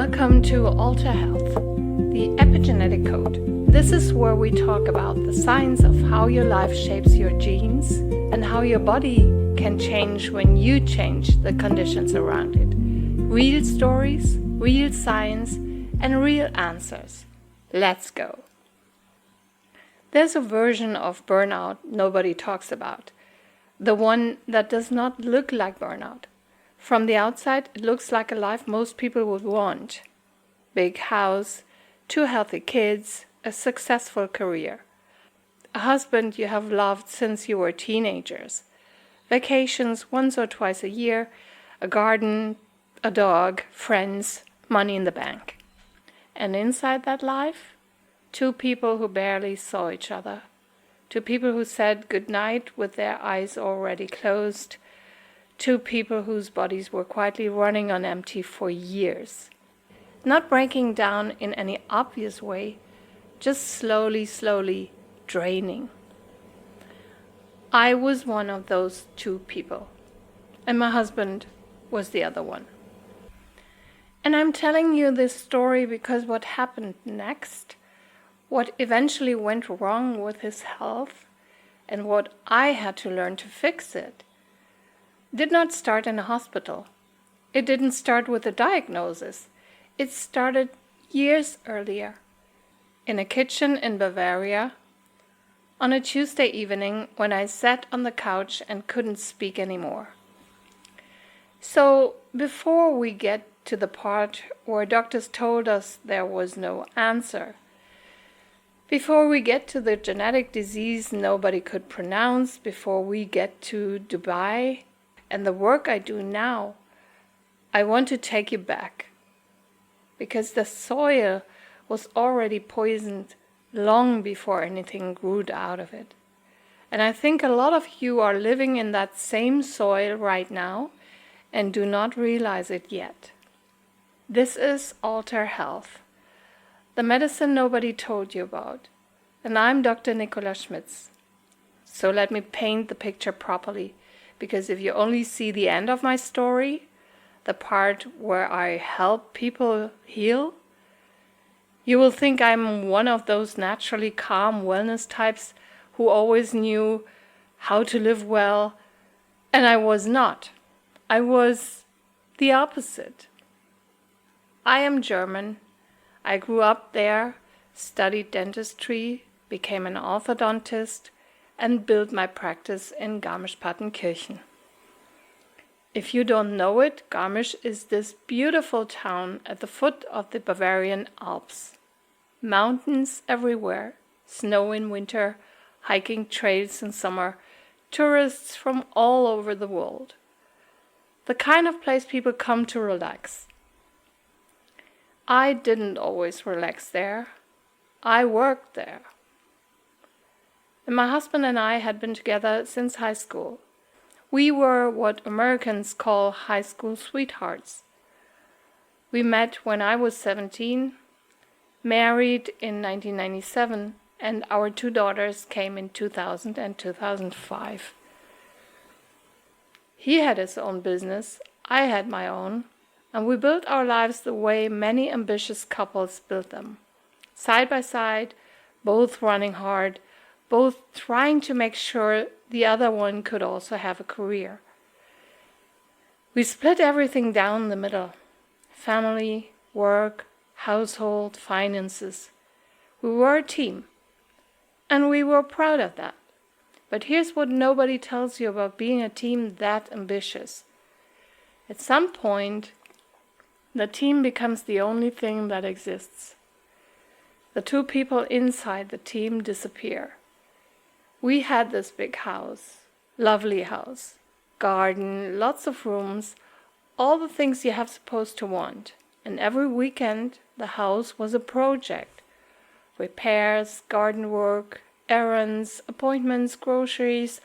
Welcome to Alter Health, the epigenetic code. This is where we talk about the science of how your life shapes your genes and how your body can change when you change the conditions around it. Real stories, real science, and real answers. Let's go. There's a version of burnout nobody talks about. The one that does not look like burnout. From the outside, it looks like a life most people would want. Big house, 2 healthy kids, a successful career. A husband you have loved since you were teenagers. Vacations once or twice a year, a garden, a dog, friends, money in the bank. And inside that life, 2 people who barely saw each other. 2 people who said goodnight with their eyes already closed. 2 people whose bodies were quietly running on empty for years. Not breaking down in any obvious way, just slowly draining. I was one of those 2 people, and my husband was the other one. And I'm telling you this story because what happened next, what eventually went wrong with his health, and what I had to learn to fix it, did not start in a hospital. It didn't start with a diagnosis. It started years earlier, in a kitchen in Bavaria, on a Tuesday evening when I sat on the couch and couldn't speak anymore. So before we get to the part where doctors told us there was no answer, before we get to the genetic disease nobody could pronounce, before we get to Dubai, and the work I do now, I want to take you back. Because the soil was already poisoned long before anything grew out of it. And I think a lot of you are living in that same soil right now and do not realize it yet. This is Alter Health, the medicine nobody told you about. And I'm Dr. Nicola Schmitz. So let me paint the picture properly. Because if you only see the end of my story, the part where I help people heal, you will think I'm one of those naturally calm wellness types who always knew how to live well, and I was not. I was the opposite. I am German. I grew up there, studied dentistry, became an orthodontist, and build my practice in Garmisch-Partenkirchen. If you don't know it, Garmisch is this beautiful town at the foot of the Bavarian Alps. Mountains everywhere, snow in winter, hiking trails in summer, tourists from all over the world. The kind of place people come to relax. I didn't always relax there. I worked there. And my husband and I had been together since high school. We were what Americans call high school sweethearts. We met when I was 17, married in 1997, and our 2 daughters came in 2000 and 2005. He had his own business, I had my own, and we built our lives the way many ambitious couples build them. Side by side, both running hard, both trying to make sure the other one could also have a career. We split everything down the middle. Family, work, household, finances. We were a team. And we were proud of that. But here's what nobody tells you about being a team that ambitious. At some point, the team becomes the only thing that exists. The 2 people inside the team disappear. We had this big house, lovely house, garden, lots of rooms, all the things you have supposed to want. And every weekend, the house was a project. Repairs, garden work, errands, appointments, groceries,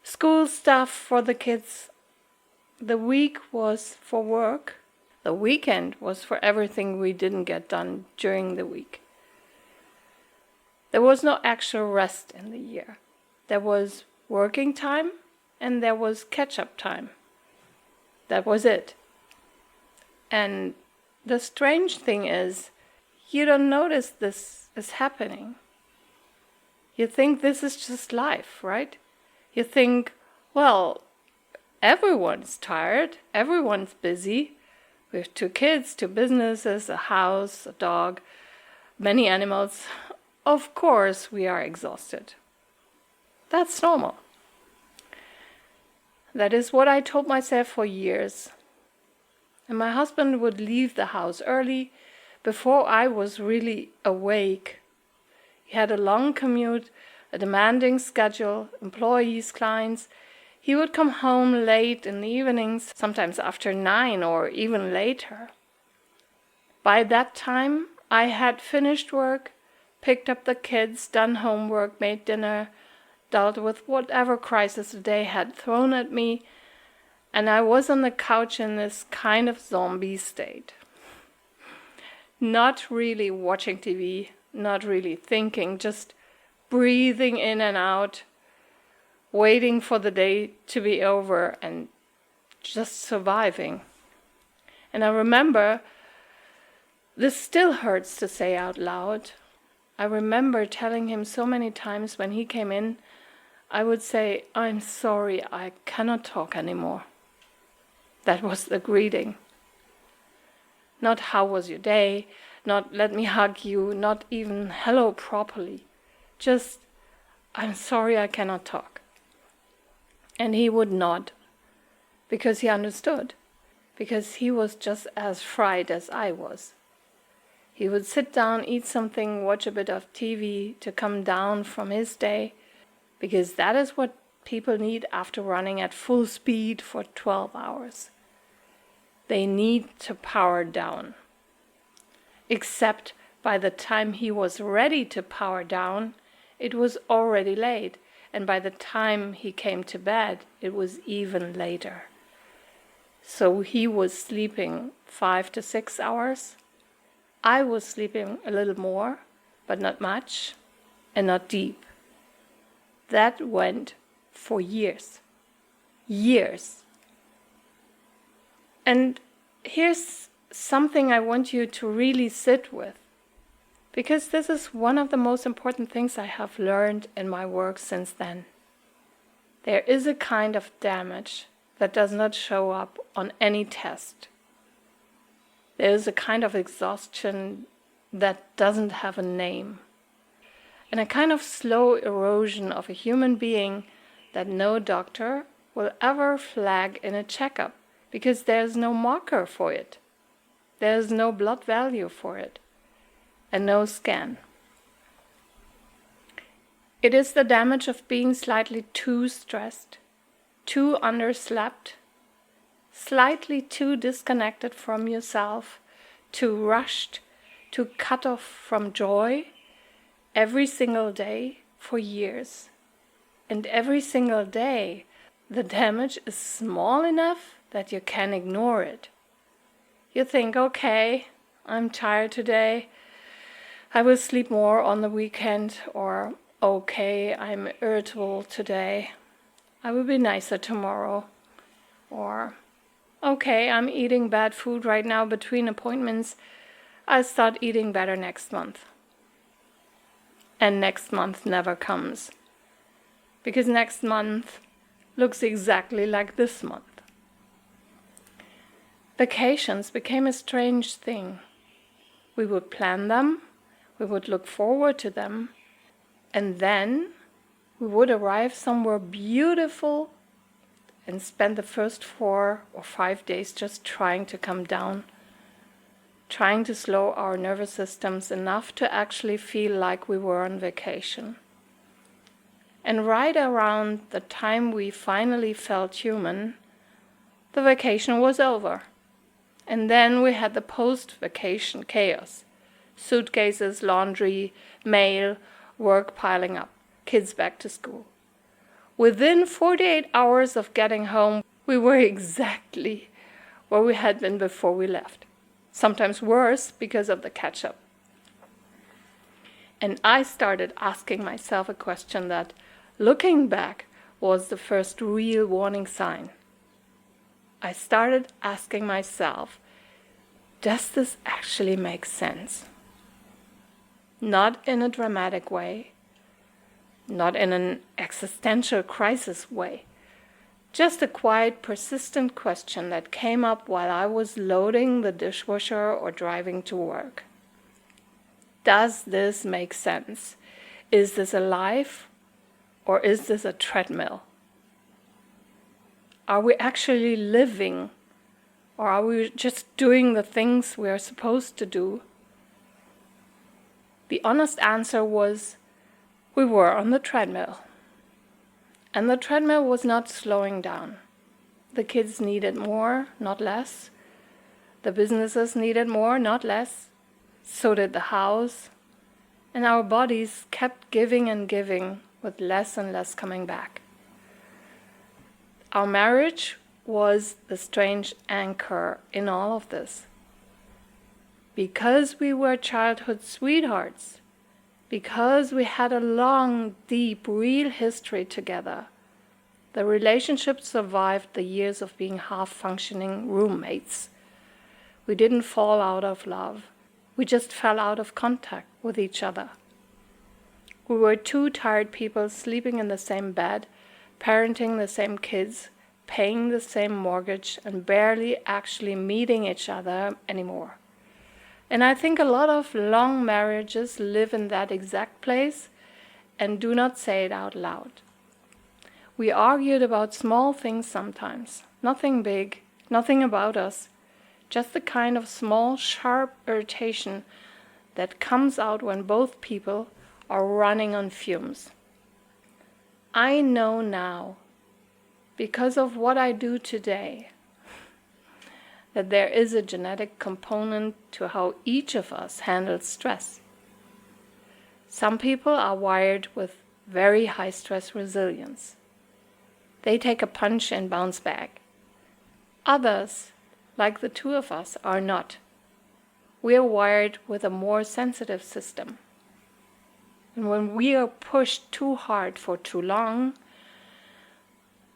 school stuff for the kids. The week was for work. The weekend was for everything we didn't get done during the week. There was no actual rest in the year. There was working time and there was catch-up time. That was it. And The strange thing is, you don't notice this is happening. You think this is just life, right? You think, well, everyone's tired, everyone's busy. We have 2 kids, 2 businesses, a house, a dog, many animals. Of course we are exhausted. That's normal. That is what I told myself for years. And my husband would leave the house early, before I was really awake. He had a long commute, a demanding schedule, employees, clients. He would come home late in the evenings, sometimes after 9 or even later. By that time, I had finished work, picked up the kids, done homework, made dinner, dealt with whatever crisis the day had thrown at me, and I was on the couch in this kind of zombie state. Not really watching TV, not really thinking, just breathing in and out, waiting for the day to be over and just surviving. And I remember, this still hurts to say out loud, I remember telling him so many times when he came in, I would say, "I'm sorry, I cannot talk anymore." That was the greeting. Not "how was your day?" Not "let me hug you," not even "hello" properly. Just, "I'm sorry, I cannot talk." And he would nod, because he understood, because he was just as fried as I was. He would sit down, eat something, watch a bit of TV to come down from his day, because that is what people need after running at full speed for 12 hours. They need to power down. Except by the time he was ready to power down, it was already late, and by the time he came to bed, it was even later. So he was sleeping 5 to 6 hours. I was sleeping a little more, but not much, and not deep. That went for years. Years. And here's something I want you to really sit with, because this is one of the most important things I have learned in my work since then. There is a kind of damage that does not show up on any test. There is a kind of exhaustion that doesn't have a name, and a kind of slow erosion of a human being that no doctor will ever flag in a checkup, because there's no marker for it. There's no blood value for it, and no scan. It is the damage of being slightly too stressed, too underslept, slightly too disconnected from yourself, too rushed, too cut off from joy, every single day for years. And every single day, the damage is small enough that you can ignore it. You think, okay, I'm tired today, I will sleep more on the weekend, or okay, I'm irritable today, I will be nicer tomorrow, or okay, I'm eating bad food right now between appointments, I'll start eating better next month. And next month never comes, because next month looks exactly like this month. Vacations became a strange thing. We would plan them, we would look forward to them, and then we would arrive somewhere beautiful and spend the first 4 or 5 days just trying to come down, trying to slow our nervous systems enough to actually feel like we were on vacation. And right around the time we finally felt human, the vacation was over. And then we had the post-vacation chaos. Suitcases, laundry, mail, work piling up, kids back to school. Within 48 hours of getting home, we were exactly where we had been before we left. Sometimes worse because of the catch-up. And I started asking myself a question that, looking back, was the first real warning sign. I started asking myself, does this actually make sense? Not in a dramatic way, not in an existential crisis way, just a quiet, persistent question that came up while I was loading the dishwasher or driving to work. Does this make sense? Is this a life or is this a treadmill? Are we actually living, or are we just doing the things we are supposed to do? The honest answer was, we were on the treadmill. And the treadmill was not slowing down. The kids needed more, not less. The businesses needed more, not less. So did the house. And our bodies kept giving and giving, with less and less coming back. Our marriage was the strange anchor in all of this. Because we were childhood sweethearts, because we had a long, deep, real history together, the relationship survived the years of being half-functioning roommates. We didn't fall out of love. We just fell out of contact with each other. We were two tired people sleeping in the same bed, parenting the same kids, paying the same mortgage, and barely actually meeting each other anymore. And I think a lot of long marriages live in that exact place and do not say it out loud. We argued about small things sometimes, nothing big, nothing about us, just the kind of small, sharp irritation that comes out when both people are running on fumes. I know now, because of what I do today, that there is a genetic component to how each of us handles stress. Some people are wired with very high stress resilience. They take a punch and bounce back. Others, like the two of us, are not. We are wired with a more sensitive system. And when we are pushed too hard for too long,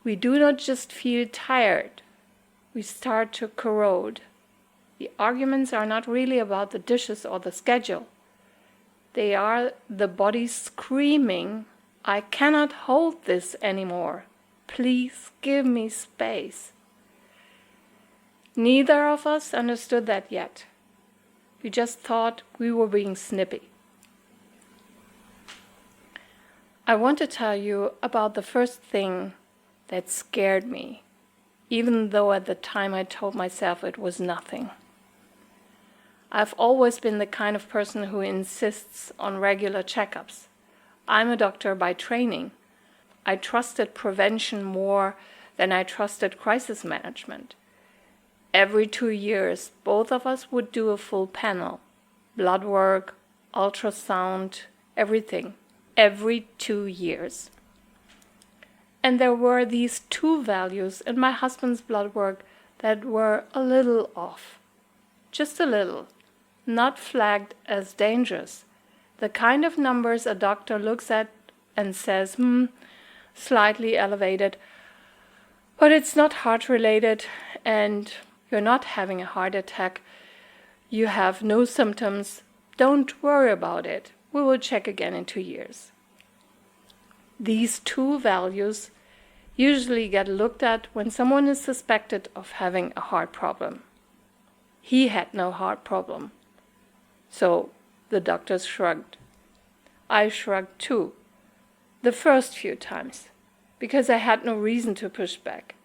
we do not just feel tired, we start to corrode. The arguments are not really about the dishes or the schedule. They are the body screaming, I cannot hold this anymore. Please give me space. Neither of us understood that yet. We just thought we were being snippy. I want to tell you about the first thing that scared me, even though at the time I told myself it was nothing. I've always been the kind of person who insists on regular checkups. I'm a doctor by training. I trusted prevention more than I trusted crisis management. Every 2 years, both of us would do a full panel, blood work, ultrasound, everything. Every 2 years. And there were these two values in my husband's blood work that were a little off. Just a little. Not flagged as dangerous. The kind of numbers a doctor looks at and says, slightly elevated, but it's not heart related and you're not having a heart attack. You have no symptoms. Don't worry about it. We will check again in 2 years. These two values usually get looked at when someone is suspected of having a heart problem. He had no heart problem. So the doctors shrugged. I shrugged too, the first few times, because I had no reason to push back.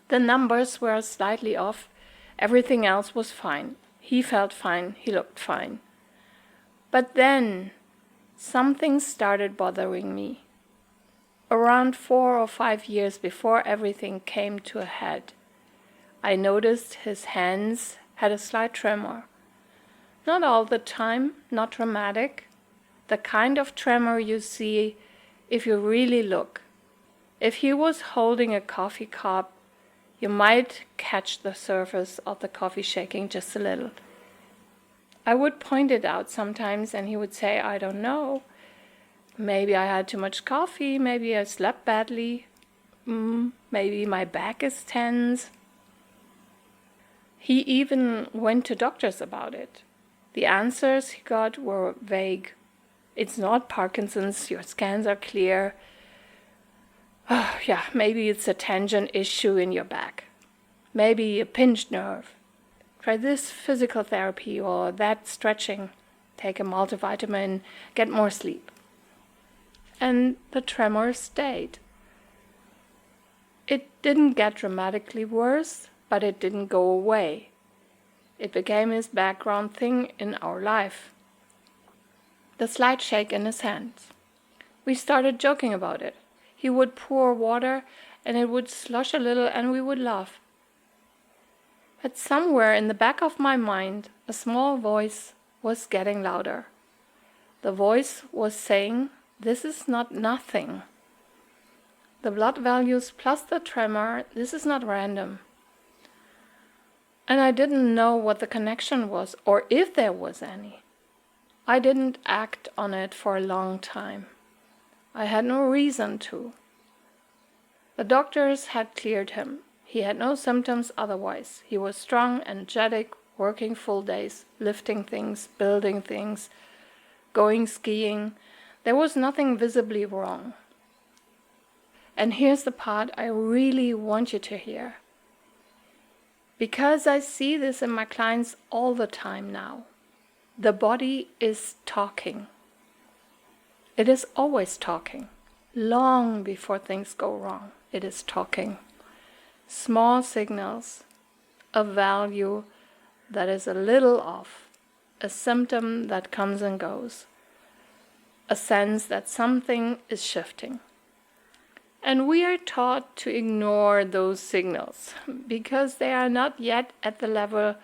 The numbers were slightly off. Everything else was fine. He felt fine. He looked fine. But then something started bothering me. Around 4 or 5 years before everything came to a head, I noticed his hands had a slight tremor. Not all the time, not dramatic. The kind of tremor you see if you really look. If he was holding a coffee cup, you might catch the surface of the coffee shaking just a little. I would point it out sometimes and he would say, I don't know. Maybe I had too much coffee, maybe I slept badly, maybe my back is tense. He even went to doctors about it. The answers he got were vague. It's not Parkinson's, your scans are clear. Oh, yeah, maybe it's a tension issue in your back. Maybe a pinched nerve. Try this physical therapy or that stretching. Take a multivitamin, get more sleep. And the tremor stayed. It didn't get dramatically worse, but it didn't go away. It became his background thing in our life. The slight shake in his hands. We started joking about it. He would pour water and it would slosh a little and we would laugh. But somewhere in the back of my mind, a small voice was getting louder. The voice was saying, "This is not nothing. The blood values plus the tremor, this is not random." And I didn't know what the connection was or if there was any. I didn't act on it for a long time. I had no reason to. The doctors had cleared him. He had no symptoms otherwise. He was strong, energetic, working full days, lifting things, building things, going skiing. There was nothing visibly wrong. And here's the part I really want you to hear. Because I see this in my clients all the time now. The body is talking. It is always talking. Long before things go wrong, it is talking. Small signals, a value that is a little off, a symptom that comes and goes, a sense that something is shifting. And we are taught to ignore those signals because they are not yet at the level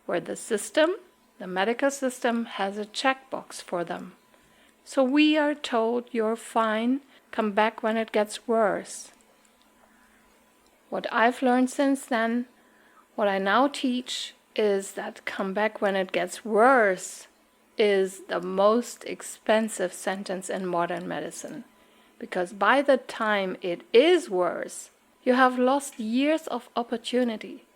where the system, the medical system, has a checkbox for them. So we are told, "You're fine, come back when it gets worse." What I've learned since then, what I now teach, is that "come back when it gets worse" is the most expensive sentence in modern medicine. Because by the time it is worse, you have lost years of opportunity.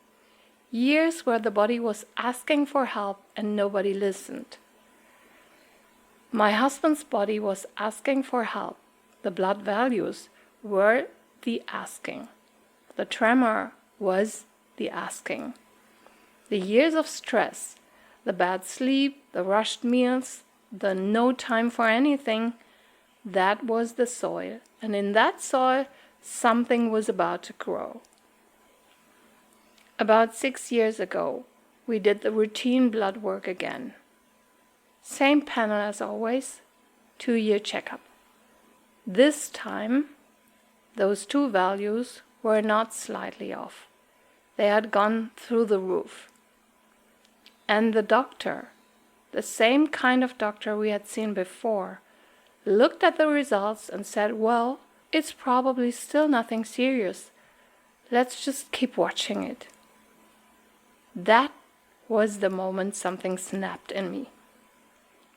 Years where the body was asking for help and nobody listened. My husband's body was asking for help. The blood values were the asking. The tremor was the asking. The years of stress, the bad sleep, the rushed meals, the no time for anything, that was the soil. And in that soil, something was about to grow. About 6 years ago, we did the routine blood work again. Same panel as always, 2-year checkup. This time, those two values were not slightly off. They had gone through the roof. And the doctor, the same kind of doctor we had seen before, looked at the results and said, "Well, it's probably still nothing serious. Let's just keep watching it." That was the moment something snapped in me.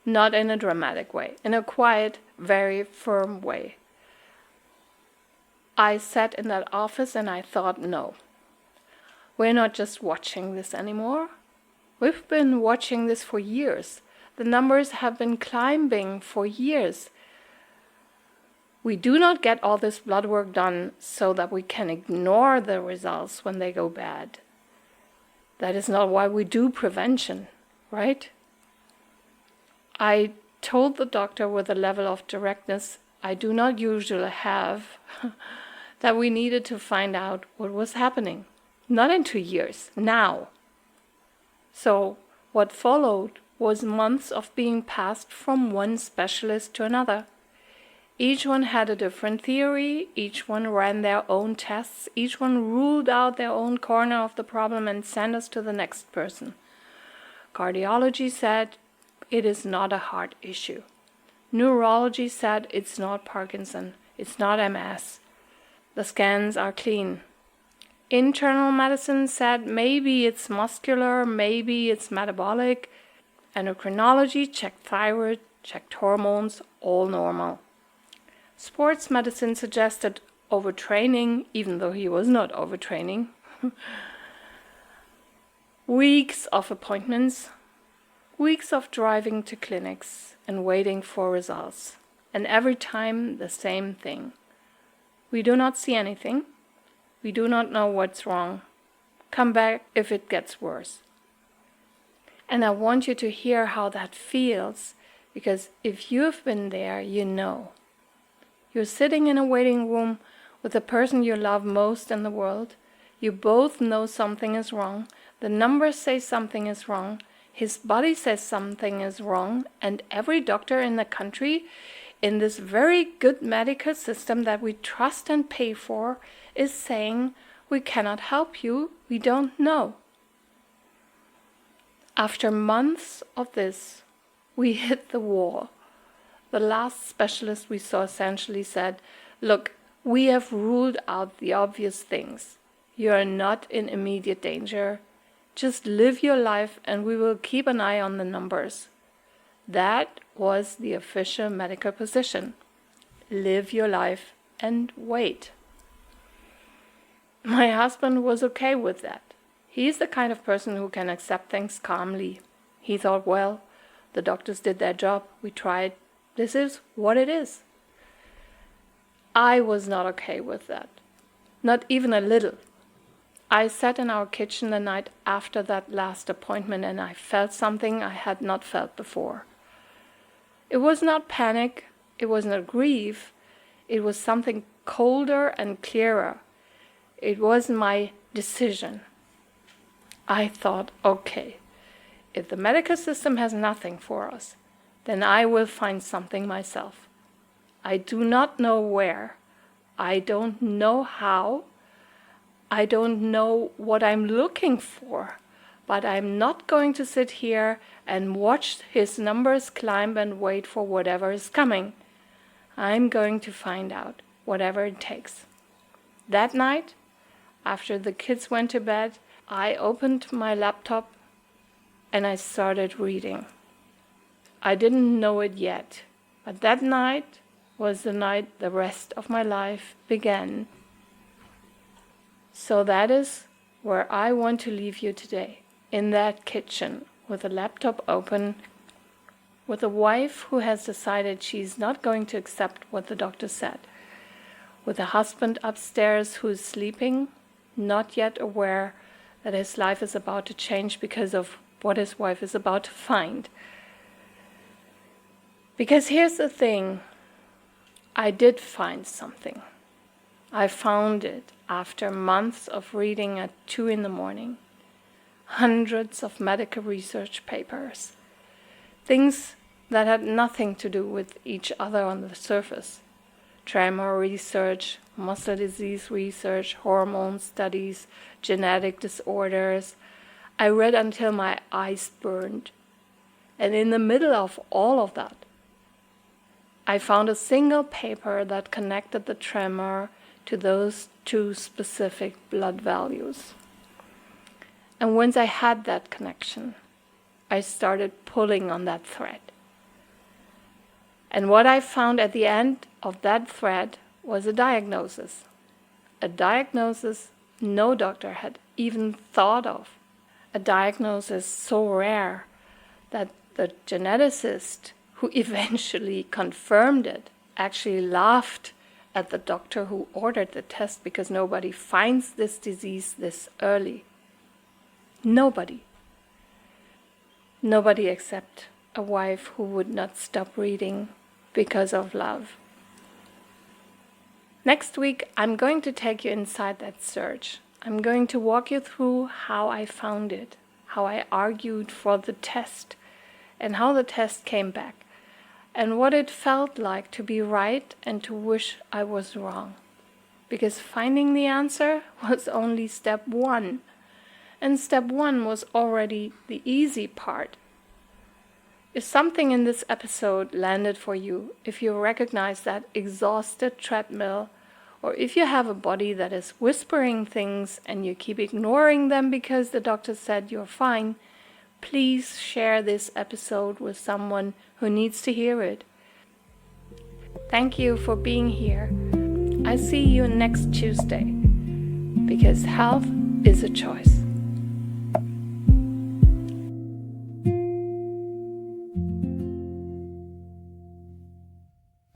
Not in a dramatic way, in a quiet, very firm way. I sat in that office and I thought, no, we're not just watching this anymore. We've been watching this for years. The numbers have been climbing for years. We do not get all this blood work done so that we can ignore the results when they go bad. That is not why we do prevention, right? I told the doctor with a level of directness I do not usually have that we needed to find out what was happening. Not in 2 years, now. So what followed was months of being passed from one specialist to another. Each one had a different theory, each one ran their own tests, each one ruled out their own corner of the problem and sent us to the next person. Cardiology said it is not a heart issue. Neurology said it's not Parkinson, it's not MS. The scans are clean. Internal medicine said maybe it's muscular, maybe it's metabolic. Endocrinology checked thyroid, checked hormones, all normal. Sports medicine suggested overtraining, even though he was not overtraining. Weeks of appointments, weeks of driving to clinics and waiting for results. And every time the same thing. We do not see anything. We do not know what's wrong. Come back if it gets worse. And I want you to hear how that feels, because if you've been there, you know. You're sitting in a waiting room with the person you love most in the world. You both know something is wrong. The numbers say something is wrong. His body says something is wrong. And every doctor in the country, in this very good medical system that we trust and pay for, is saying, we cannot help you, we don't know. After months of this, we hit the wall. The last specialist we saw essentially said, look, we have ruled out the obvious things. You are not in immediate danger. Just live your life and we will keep an eye on the numbers. That was the official medical position. Live your life and wait. My husband was okay with that. He's the kind of person who can accept things calmly. He thought, well, the doctors did their job. We tried. This is what it is. I was not okay with that. Not even a little. I sat in our kitchen the night after that last appointment and I felt something I had not felt before. It was not panic. It was not grief. It was something colder and clearer. It was my decision. I thought, okay, if the medical system has nothing for us, then I will find something myself. I do not know where. I don't know how. I don't know what I'm looking for. But I'm not going to sit here and watch his numbers climb and wait for whatever is coming. I'm going to find out whatever it takes. That night, after the kids went to bed, I opened my laptop and I started reading. I didn't know it yet, but that night was the night the rest of my life began. So that is where I want to leave you today, in that kitchen, with a laptop open, with a wife who has decided she's not going to accept what the doctor said, with a husband upstairs who's sleeping, not yet aware that his life is about to change because of what his wife is about to find. Because here's the thing, I did find something. I found it after months of reading at 2 a.m, hundreds of medical research papers, things that had nothing to do with each other on the surface. Tremor research, muscle disease research, hormone studies, genetic disorders. I read until my eyes burned. And in the middle of all of that, I found a single paper that connected the tremor to those 2 specific blood values. And once I had that connection, I started pulling on that thread. And what I found at the end of that thread was a diagnosis. A diagnosis no doctor had even thought of. A diagnosis so rare that the geneticist who eventually confirmed it actually laughed at the doctor who ordered the test because nobody finds this disease this early. Nobody. Nobody except a wife who would not stop reading because of love. Next week, I'm going to take you inside that search. I'm going to walk you through how I found it, how I argued for the test, and how the test came back, and what it felt like to be right and to wish I was wrong. Because finding the answer was only step 1, and step 1 was already the easy part. If something in this episode landed for you, if you recognize that exhausted treadmill, or if you have a body that is whispering things and you keep ignoring them because the doctor said you're fine, please share this episode with someone who needs to hear it. Thank you for being here. I see you next Tuesday, because health is a choice.